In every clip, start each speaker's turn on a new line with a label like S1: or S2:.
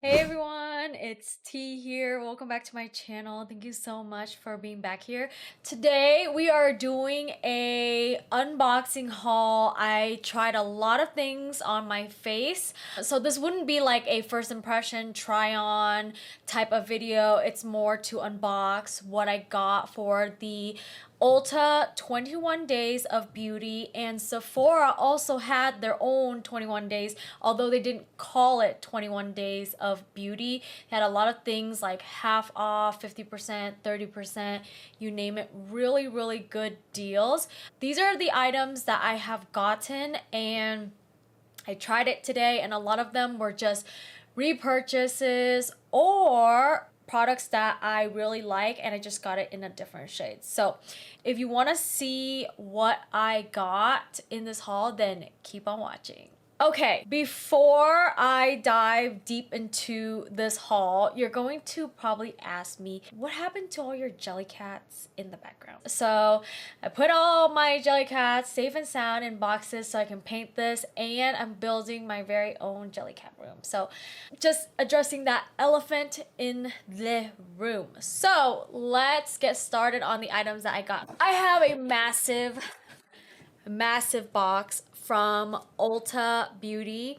S1: Hey everyone, it's T here. Welcome back to my channel. Thank you so much for being back here. Today we are doing a unboxing haul. I tried a lot of things on my face. So this wouldn't be like a first impression try on type of video. It's more to unbox what I got for the Ulta 21 Days of Beauty, and Sephora also had their own 21 days, although they didn't call it 21 Days of Beauty. They had a lot of things like half off, 50%, 30%, you name it. Really, really good deals. These are the items that I have gotten, and I tried it today, and a lot of them were just repurchases or products that I really like, and I just got it in a different shade. So if you want to see what I got in this haul, then keep on watching. Okay, before I dive deep into this haul, you're going to probably ask me, what happened to all your jelly cats in the background? So I put all my jelly cats safe and sound in boxes so I can paint this, and I'm building my very own jelly cat room. So just addressing that elephant in the room. So let's get started on the items that I got. I have a massive box from Ulta Beauty,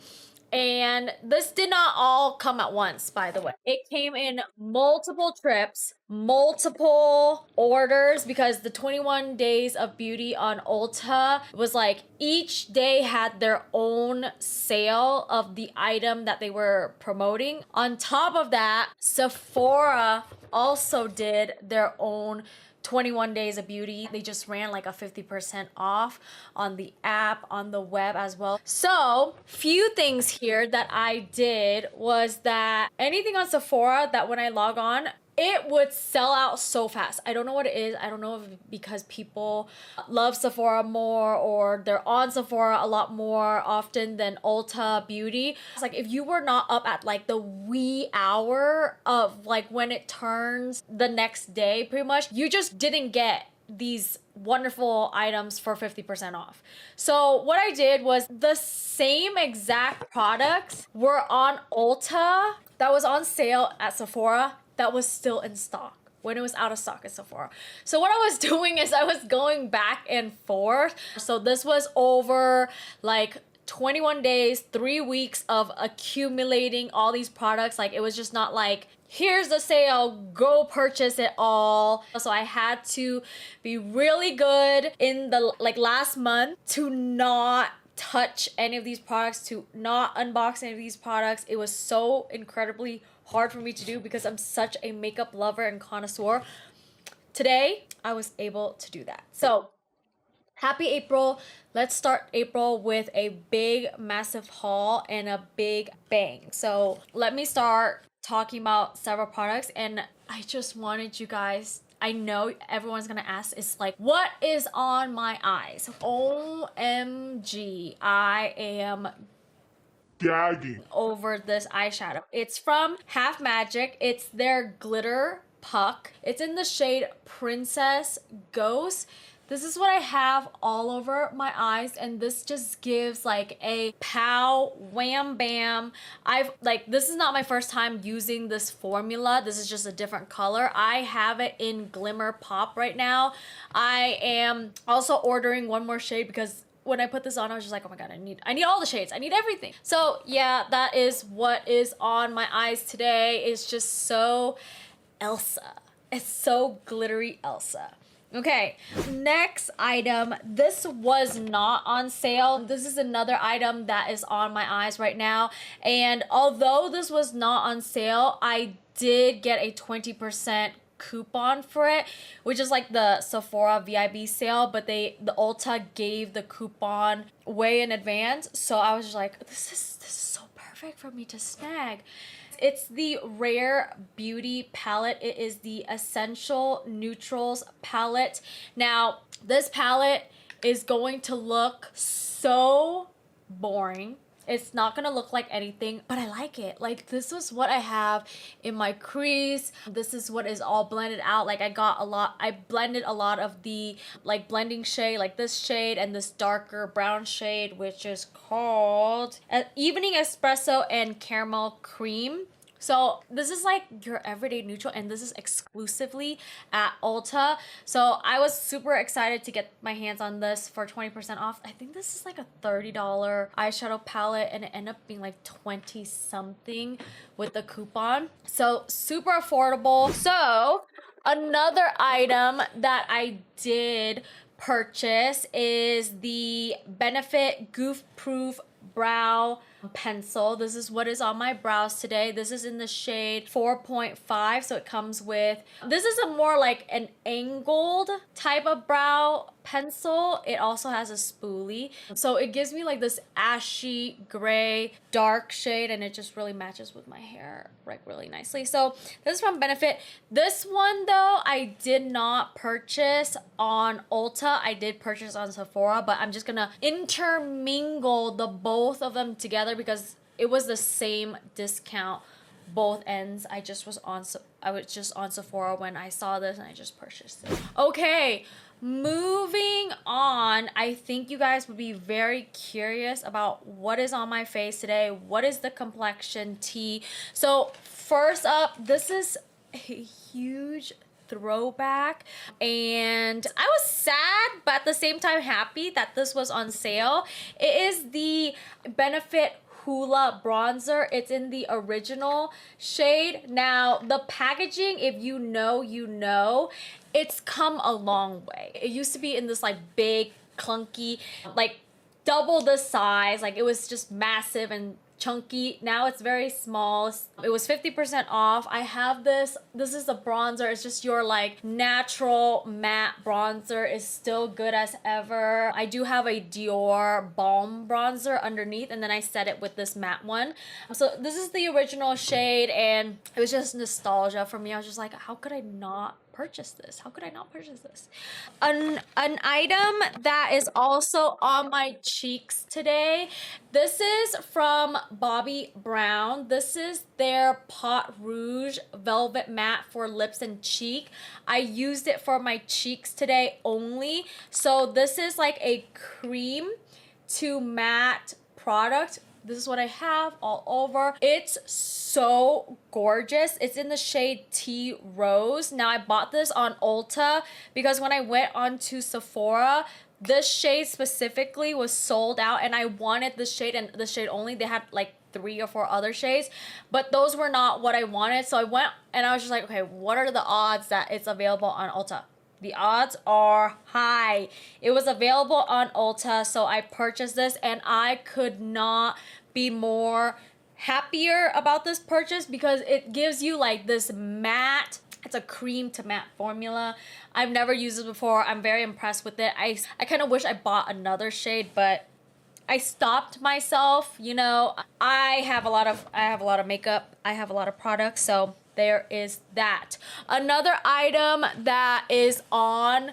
S1: and this did not all come at once, by the way. It came in multiple trips, multiple orders, because the 21 Days of Beauty on Ulta was like each day had their own sale of the item that they were promoting. On top of that, Sephora also did their own 21 Days of Beauty. They just ran like a 50% off on the app, on the web as well. So few things here that I did was that anything on Sephora that when I log on, it would sell out so fast. I don't know what it is. I don't know if because people love Sephora more or they're on Sephora a lot more often than Ulta Beauty. It's like if you were not up at like the wee hour of like when it turns the next day, pretty much, you just didn't get these wonderful items for 50% off. So what I did was the same exact products were on Ulta that was on sale at Sephora that was still in stock when it was out of stock at Sephora. So what I was doing is I was going back and forth. So this was over like 21 days, 3 weeks of accumulating all these products. Like it was just not like, here's the sale, go purchase it all. So I had to be really good in the like last month to not touch any of these products, to not unbox any of these products. It was so incredibly hard for me to do because I'm such a makeup lover and connoisseur. Today, I was able to do that. So happy April. Let's start April with a big, massive haul and a big bang. So let me start talking about several products, and I just wanted you guys, I know everyone's gonna ask, it's like, what is on my eyes? OMG, I am gagging over this eyeshadow. It's from Half Magic. It's their Glitterpuck. It's in the shade Princess Ghost. This is what I have all over my eyes, and this just gives like a pow wham bam. I've like, this is not my first time using this formula. This is just a different color. I have it in Glimmer Pop right now. I am also ordering one more shade because when I put this on, I was just like, oh my god, I need all the shades. I need everything. So yeah, that is what is on my eyes today. It's just so Elsa. It's so glittery Elsa. Okay, next item. This was not on sale. This is another item that is on my eyes right now. And although this was not on sale, I did get a 20% coupon for it, which is like the Sephora VIB sale, but the Ulta gave the coupon way in advance. So I was just like, this is so perfect for me to snag. It's the Rare Beauty palette. It is the Essential Neutrals palette. Now, this palette is going to look so boring. It's not gonna look like anything, but I like it. Like, this is what I have in my crease. This is what is all blended out. Like, I blended a lot of the like blending shade, like this shade and this darker brown shade, which is called Evening Espresso and Caramel Cream. So this is like your everyday neutral, and this is exclusively at Ulta. So I was super excited to get my hands on this for 20% off. I think this is like a $30 eyeshadow palette, and it ended up being like 20 something with the coupon. So super affordable. So another item that I did purchase is the Benefit Goof Proof Brow Pencil. This is what is on my brows today. This is in the shade 4.5. So it comes with, this is a more like an angled type of brow pencil. It also has a spoolie. So it gives me like this ashy gray dark shade, and it just really matches with my hair like really nicely. So this is from Benefit. This one though, I did not purchase on Ulta. I did purchase on Sephora, but I'm just gonna intermingle the both of them together because it was the same discount both ends. I was just on Sephora when I saw this, and I just purchased it. Okay, moving on. I think you guys would be very curious about what is on my face today. What is the complexion tea? So first up, this is a huge throwback, and I was sad but at the same time happy that this was on sale. It is the Benefit Hoola bronzer. It's in the original shade. Now the packaging, if you know, you know, it's come a long way. It used to be in this like big clunky, like double the size, like it was just massive and chunky. Now it's very small. It was 50% off. I have this is a bronzer. It's just your like natural matte bronzer. Is still good as ever. I do have a Dior Balm bronzer underneath, and then I set it with this matte one. So this is the original shade, and it was just nostalgia for me. I was just like, how could I not purchase this? How could I not purchase this? An item that is also on my cheeks today. This is from Bobbi Brown. This is their Pot Rouge Velvet Matte for lips and cheek. I used it for my cheeks today only. So this is like a cream to matte product. This is what I have all over. It's so gorgeous. It's in the shade Tea Rose. Now I bought this on Ulta because when I went onto Sephora, this shade specifically was sold out, and I wanted this shade and the shade only. They had like 3 or 4 other shades, but those were not what I wanted. So I went and I was just like, okay, what are the odds that it's available on Ulta? The odds are high. It was available on Ulta, so I purchased this, and I could not be more happier about this purchase because it gives you like this matte, it's a cream to matte formula. I've never used it before. I'm very impressed with it. I kind of wish I bought another shade, but I stopped myself. You know, I have a lot of makeup. I have a lot of products, so there is that. Another item that is on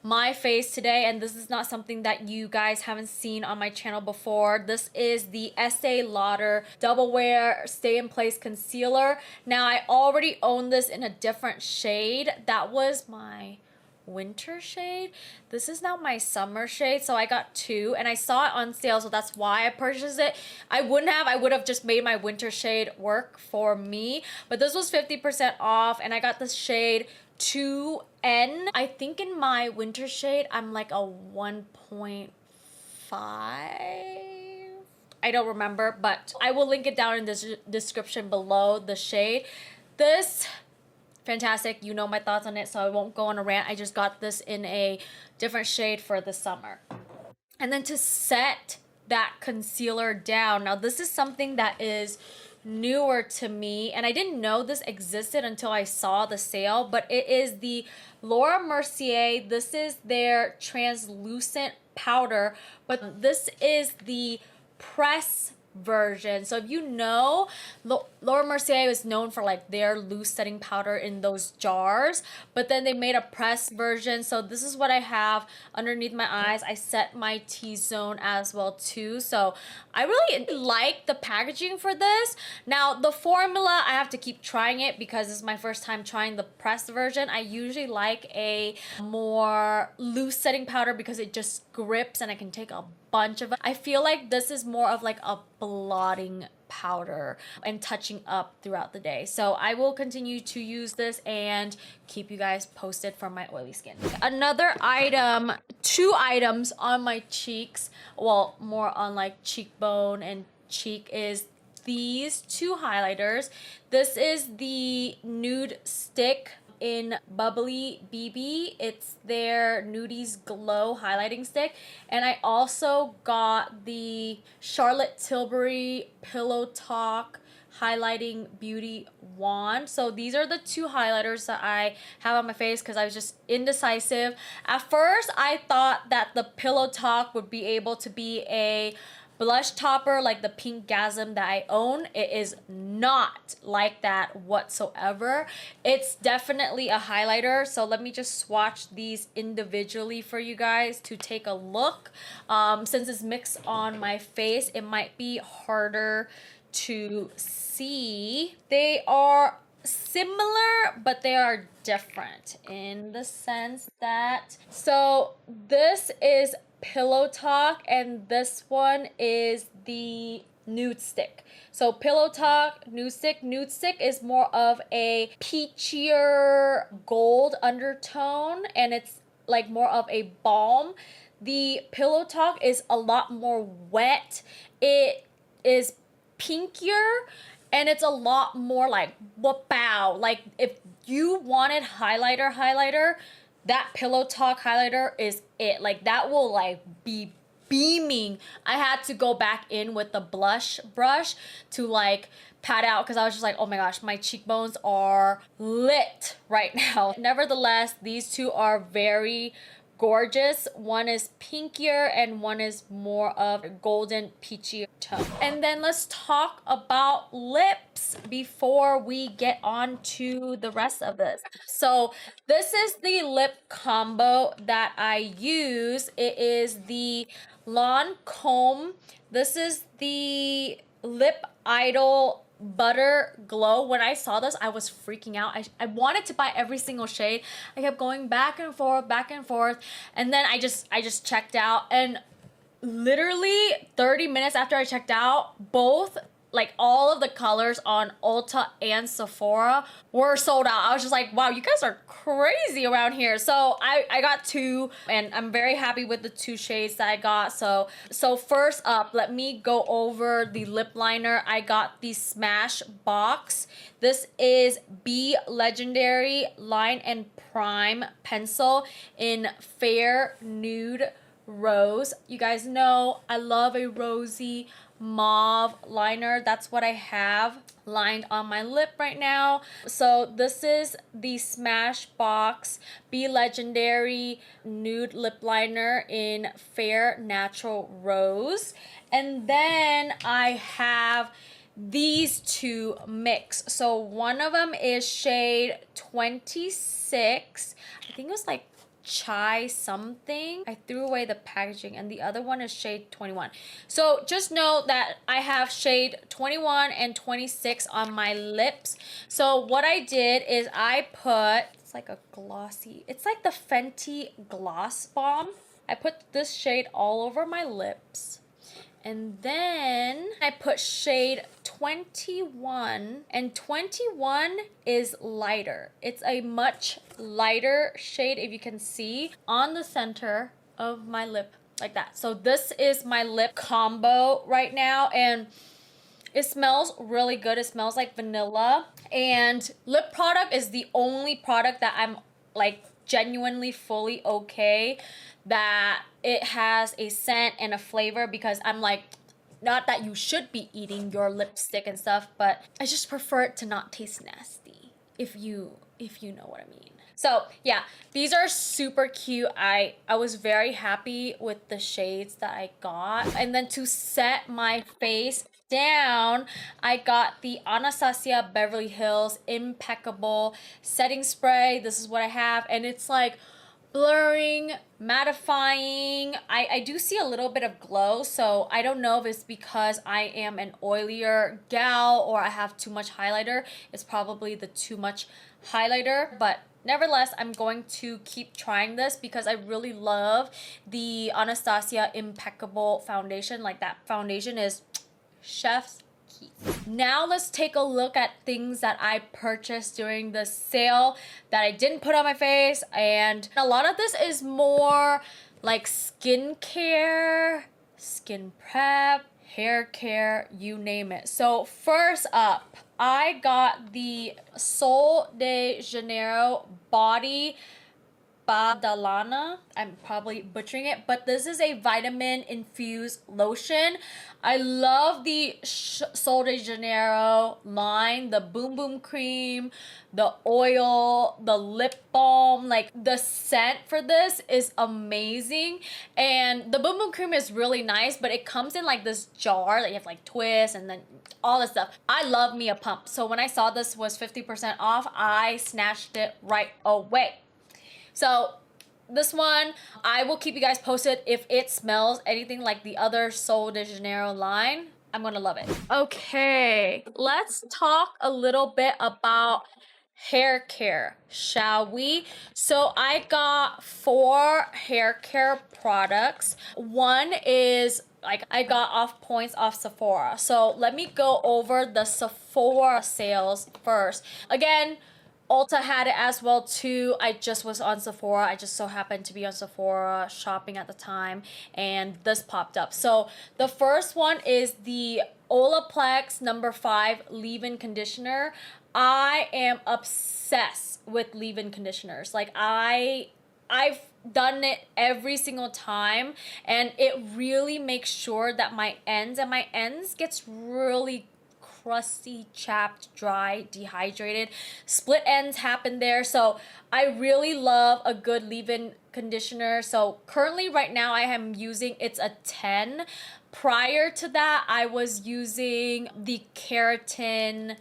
S1: my face today, and this is not something that you guys haven't seen on my channel before. This is the Estee Lauder Double Wear Stay in Place Concealer. Now I already own this in a different shade. That was my winter shade. This is now my summer shade, so I got 2, and I saw it on sale, so that's why I purchased it. I would have just made my winter shade work for me, but this was 50% off, and I got the shade 2N. I think in my winter shade I'm like a 1.5. I don't remember, but I will link it down in the description below, the shade. This fantastic. You know my thoughts on it, so I won't go on a rant. I just got this in a different shade for the summer. And then to set that concealer down, now this is something that is newer to me, and I didn't know this existed until I saw the sale, but it is the Laura Mercier. This is their translucent powder, but this is the press version. So if you know, Laura Mercier is known for like their loose setting powder in those jars, but then they made a press version. So this is what I have underneath my eyes. I set my T-zone as well too. So I really like the packaging for this. Now the formula, I have to keep trying it because this is my first time trying the press version. I usually like a more loose setting powder because it just grips and I can take a bunch of it. I feel like this is more of like a blotting powder and touching up throughout the day. So I will continue to use this and keep you guys posted from my oily skin. Another item, 2 items on my cheeks, well, more on like cheekbone and cheek, is these 2 highlighters. This is the Nude Stick in Bubbly BB. It's their Nudies Glow highlighting stick. And I also got the Charlotte Tilbury Pillow Talk highlighting beauty wand. So these are the 2 highlighters that I have on my face because I was just indecisive. At first I thought that the Pillow Talk would be able to be a blush topper like the Pink Gasm that I own. It is not like that whatsoever. It's definitely a highlighter. So let me just swatch these individually for you guys to take a look. Since it's mixed on my face, it might be harder to see. They are similar, but they are different in the sense that, so this is Pillow Talk and this one is the Nude Stick. So Pillow Talk, Nude Stick. Nude Stick is more of a peachier gold undertone and it's like more of a balm. The Pillow Talk is a lot more wet. It is pinkier and it's a lot more like wow. Like if you wanted highlighter, that Pillow Talk highlighter is it. Like that will like be beaming. I had to go back in with the blush brush to like pat out because I was just like, oh my gosh, my cheekbones are lit right now. Nevertheless, these 2 are very gorgeous. One is pinkier and one is more of a golden peachy tone. And then let's talk about lips before we get on to the rest of this. So this is the lip combo that I use. It is the Lancôme. This is the Lip Idôle Butterglow. When I saw this, I was freaking out. I wanted to buy every single shade. I kept going back and forth, and then I just checked out, and literally 30 minutes after I checked out, both like all of the colors on Ulta and Sephora were sold out. I was just like, wow, you guys are crazy around here. So I got 2 and I'm very happy with the 2 shades that I got. So first up, let me go over the lip liner. I got the Smashbox. This is Be Legendary Line and Prime Pencil in Fair Nude Rose. You guys know I love a rosy mauve liner. That's what I have lined on my lip right now. So this is the Smashbox Be Legendary Nude Lip Liner in Fair Natural Rose. And then I have these 2 mix. So one of them is shade 26. I think it was like chai something. I threw away the packaging, and the other one is shade 21. So just know that I have shade 21 and 26 on my lips. So what I did is I put, it's like a glossy, it's like the Fenty Gloss Bomb. I put this shade all over my lips. And then I put shade 21, and 21 is lighter. It's a much lighter shade, if you can see, on the center of my lip like that. So this is my lip combo right now, and it smells really good. It smells like vanilla, and lip product is the only product that I'm like genuinely fully okay that it has a scent and a flavor, because I'm like, not that you should be eating your lipstick and stuff, but I just prefer it to not taste nasty, if you know what I mean. So yeah, these are super cute. I was very happy with the shades that I got. And then to set my face down, I got the Anastasia Beverly Hills Impeccable Setting Spray. This is what I have, and it's like blurring, mattifying. I do see a little bit of glow, so I don't know if it's because I am an oilier gal or I have too much highlighter. It's probably the too much highlighter, but nevertheless, I'm going to keep trying this because I really love the Anastasia Impeccable foundation. Like, that foundation is chef's teeth. Now let's take a look at things that I purchased during the sale that I didn't put on my face. And a lot of this is more like skincare, skin prep, hair care, you name it. So first up, I got the Sol de Janeiro body Badalada. I'm probably butchering it, but this is a vitamin infused lotion. I love the Sol de Janeiro line, the Boom Boom cream, the oil, the lip balm. Like, the scent for this is amazing, and the Boom Boom cream is really nice, but it comes in like this jar that you have like twist and then all this stuff. I love me a pump, so when I saw this was 50% off, I snatched it right away. So this one, I will keep you guys posted if it smells anything like the other Sol de Janeiro line. I'm gonna love it. Okay, let's talk a little bit about hair care, shall we? So I got 4 hair care products. One is like I got off points off Sephora. So let me go over the Sephora sales first. Again, Ulta had it as well too. I just was on Sephora. I just so happened to be on Sephora shopping at the time, and this popped up. So the first one is the Olaplex number 5 leave-in conditioner. I am obsessed with leave-in conditioners. Like, I've done it every single time, and it really makes sure that my ends gets really crusty, chapped, dry, dehydrated. Split ends happen there. So I really love a good leave-in conditioner. So currently right now I am using, it's a 10. Prior to that, I was using the keratin.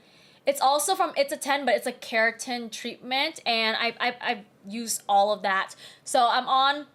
S1: It's also from, it's a 10, but it's a keratin treatment, and I've used all of that. So I'm on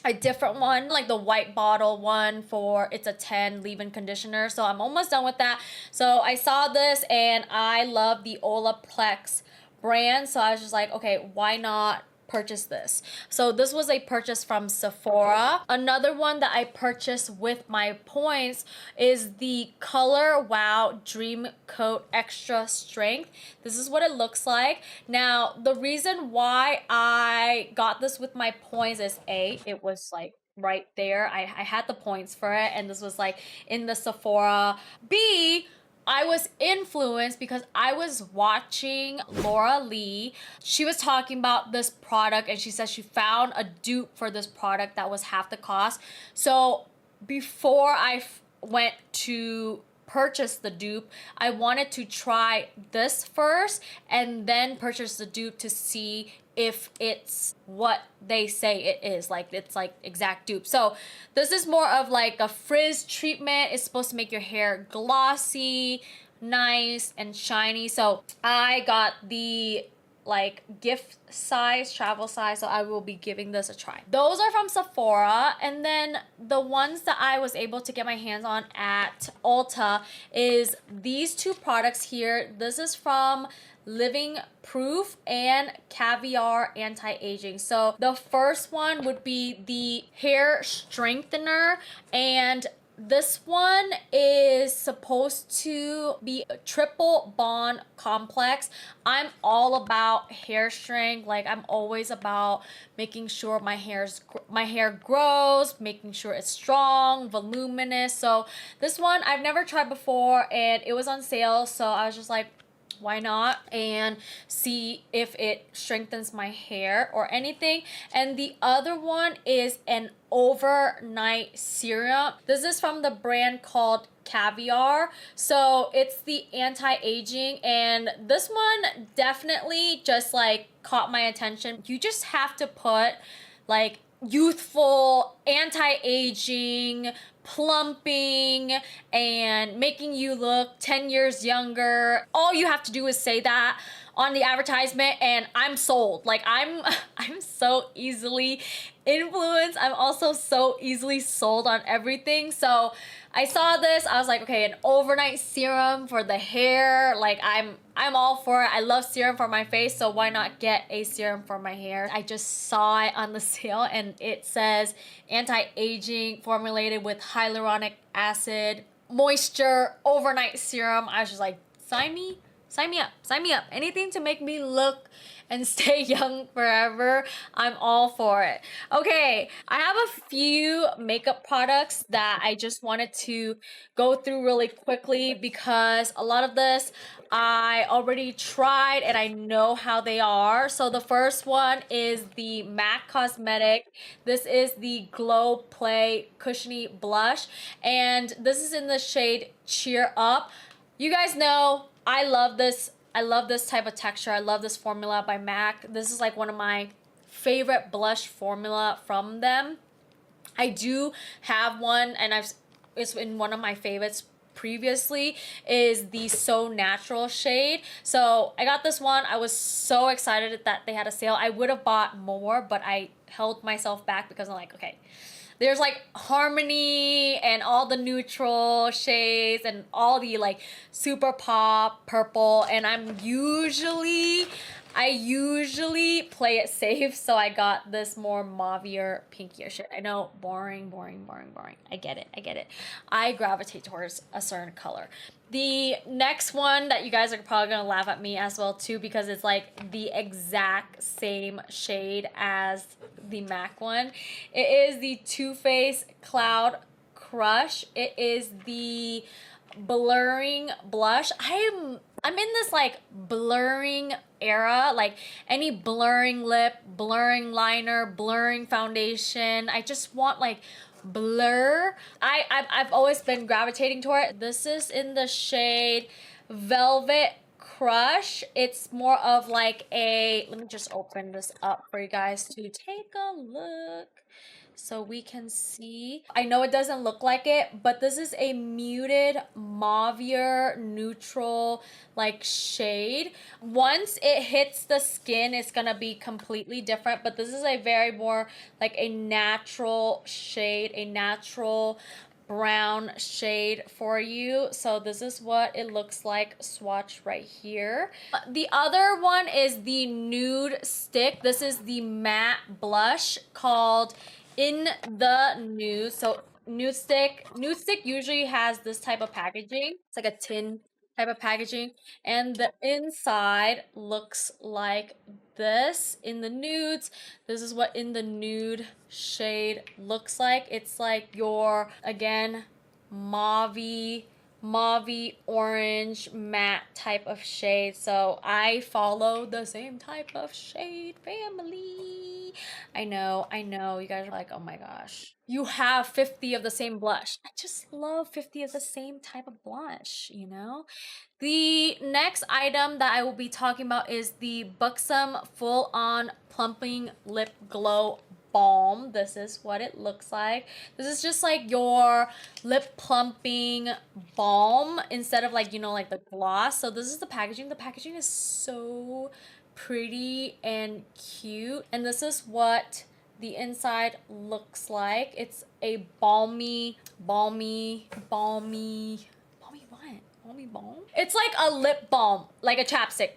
S1: a different one, like the white bottle one for, it's a 10 leave-in conditioner. So I'm almost done with that. So I saw this and I love the Olaplex brand. So I was just like, okay, why not purchase this? So this was a purchase from Sephora. Another one that I purchased with my points is the Color Wow Dream Coat Extra Strength. This is what it looks like. Now, the reason why I got this with my points is A, it was like right there. I had the points for it, and this was like in the Sephora. B, I was influenced because I was watching Laura Lee. She was talking about this product, and she said she found a dupe for this product that was half the cost. So before I went to purchase the dupe, I wanted to try this first and then purchase the dupe to see if it's what they say it is. Like, it's like exact dupe. So this is more of like a frizz treatment. It's supposed to make your hair glossy, nice, and shiny. So I got the like gift size, travel size, so I will be giving this a try. Those are from Sephora, and then the ones that I was able to get my hands on at Ulta is these 2 products here. This is from Living Proof and Caviar Anti-Aging. So the first one would be the hair strengthener, and this one is supposed to be a triple bond complex. I'm all about hair strength. Like, I'm always about making sure my hair grows, making sure it's strong, voluminous. So this one I've never tried before, and it was on sale, so I was just like, why not, and see if it strengthens my hair or anything. And the other one is an overnight serum. This is from the brand called Caviar. So it's the anti-aging, and this one definitely just like caught my attention. You just have to put like youthful, anti-aging, plumping, and making you look 10 years younger. All you have to do is say that on the advertisement, and I'm sold. Like, I'm so easily influenced. I'm also so easily sold on everything. So I saw this, I was like, okay, an overnight serum for the hair. Like, I'm all for it. I love serum for my face, so why not get a serum for my hair? I just saw it on the sale, and it says anti-aging, formulated with hyaluronic acid, moisture overnight serum. I was just like, sign me up. Anything to make me look and stay young forever, I'm all for it. Okay, I have a few makeup products that I just wanted to go through really quickly because a lot of this I already tried and I know how they are. So the first one is the MAC Cosmetic. This is the Glow Play Cushiony Blush, and this is in the shade Cheer Up. You guys know I love this. I love this type of texture. I love this formula by MAC. This is like one of my favorite blush formula from them. I do have one, and it's in one of my favorites previously, is the So Natural shade. So I got this one. I was so excited that they had a sale. I would have bought more, but I held myself back because I'm like, okay, there's like Harmony and all the neutral shades and all the like super pop purple, and I usually play it safe, so I got this more mauvier, pinkier shade. I know, boring. I get it. I gravitate towards a certain color. The next one that you guys are probably gonna laugh at me as well too, because it's like the exact same shade as the MAC one. It is the Too Faced Cloud Crush. It is the blurring blush. I'm in this like blurring era, like any blurring lip, blurring liner, blurring foundation. I just want like blur. I've always been gravitating toward it. This is in the shade Velvet Crush. It's more of like a, let me just open this up for you guys to take a look so we can see. I know it doesn't look like it, but this is a muted mauvier neutral like shade. Once it hits the skin, it's gonna be completely different, but this is a very more like a natural shade, a natural brown shade for you. So this is what it looks like swatch right here. The other one is the Nude Stick. This is the matte blush called In the Nude. So Nude Stick usually has this type of packaging. It's like a tin type of packaging, and the inside looks like this. In the nudes, this is what In the Nude shade looks like. It's like your, again, mauvey orange matte type of shade. So I follow the same type of shade family. I know, you guys are like, oh my gosh, you have 50 of the same blush. I just love 50 of the same type of blush, you know? The next item that I will be talking about is the Buxom Full On Plumping Lip Glow Balm. This is what it looks like. This is just like your lip plumping balm instead of like, you know, like the gloss. So this is the packaging. The packaging is so pretty and cute. And this is what the inside looks like. It's a balmy what? Balmy balm? It's like a lip balm, like a chapstick.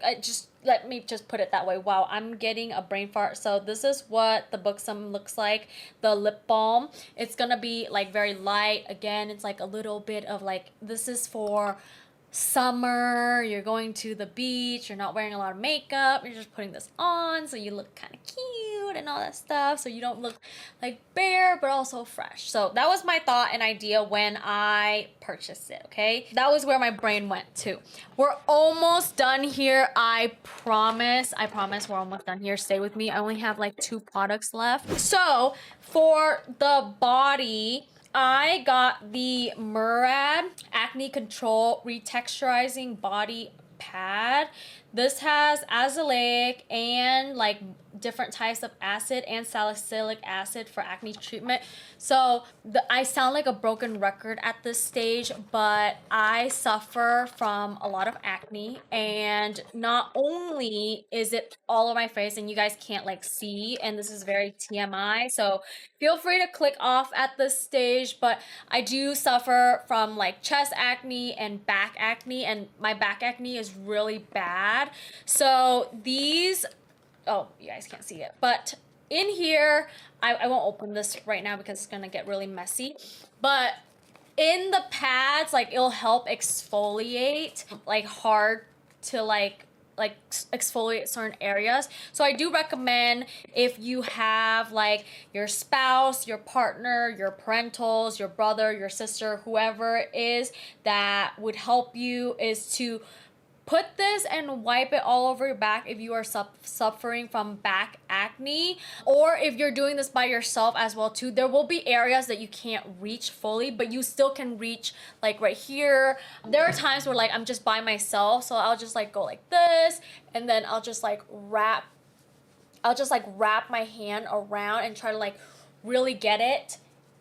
S1: Let me just put it that way. Wow, I'm getting a brain fart. So this is what the Buxom looks like, the lip balm. It's gonna be like very light. Again, it's like a little bit of like, this is for summer, you're going to the beach, you're not wearing a lot of makeup, you're just putting this on so you look kind of cute and all that stuff, so you don't look like bare but also fresh. So that was my thought and idea when I purchased it. Okay, that was where my brain went to. We're almost done here. I promise we're almost done here. Stay with me. I only have like 2 products left. So for the body, I got the Murad Acne Control Retexturizing Body Pad. This has azelaic and like different types of acid and salicylic acid for acne treatment. So I sound like a broken record at this stage, but I suffer from a lot of acne, and not only is it all over my face and you guys can't like see, and this is very TMI, so feel free to click off at this stage, but I do suffer from like chest acne and back acne, and my back acne is really bad. So these, oh, you guys can't see it, but in here, I won't open this right now because it's gonna get really messy, but in the pads, like it'll help exfoliate, like hard to like exfoliate certain areas. So I do recommend, if you have like your spouse, your partner, your parentals, your brother, your sister, whoever it is that would help you, is to put this and wipe it all over your back if you are suffering from back acne, or if you're doing this by yourself as well too. There will be areas that you can't reach fully, but you still can reach, like right here. There are times where like I'm just by myself, so I'll just like go like this, and then I'll just like wrap my hand around and try to like really get it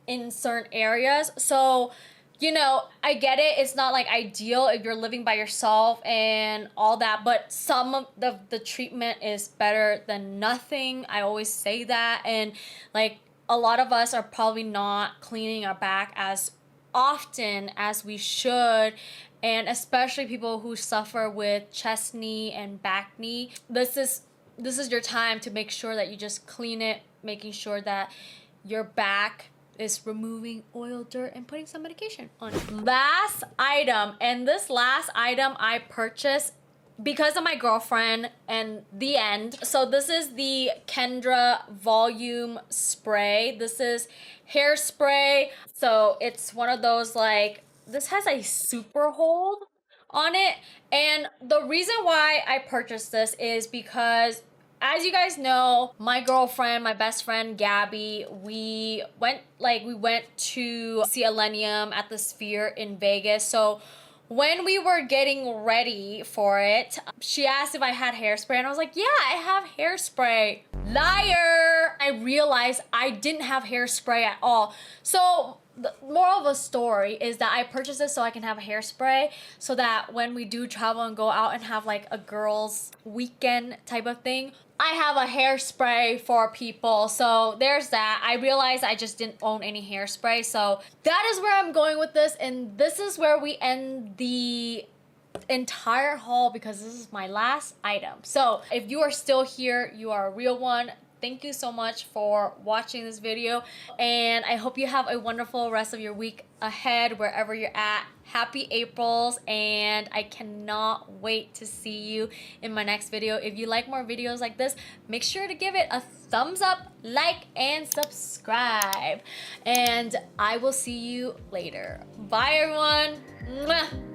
S1: in certain areas. So, you know, I get it. It's not like ideal if you're living by yourself and all that, but some of the treatment is better than nothing. I always say that. And like a lot of us are probably not cleaning our back as often as we should. And especially people who suffer with chest knee and back knee. This is your time to make sure that you just clean it, making sure that your back is removing oil, dirt, and putting some medication on it. Last item, and this last item I purchased because of my girlfriend and the end. So this is the Kenra Volume Spray. This is hairspray. So it's one of those, like, this has a super hold on it. And the reason why I purchased this is because, as you guys know, my girlfriend, my best friend, Gabby, we went to see Elenium at the Sphere in Vegas. So when we were getting ready for it, she asked if I had hairspray, and I was like, yeah, I have hairspray. Liar! I realized I didn't have hairspray at all. So the moral of the story is that I purchased this so I can have a hairspray, so that when we do travel and go out and have like a girls' weekend type of thing, I have a hairspray for people. So there's that. I realized I just didn't own any hairspray. So that is where I'm going with this. And this is where we end the entire haul, because this is my last item. So if you are still here, you are a real one. Thank you so much for watching this video, and I hope you have a wonderful rest of your week ahead wherever you're at. Happy Aprils, and I cannot wait to see you in my next video. If you like more videos like this, make sure to give it a thumbs up, like, and subscribe. And I will see you later. Bye, everyone. Mwah.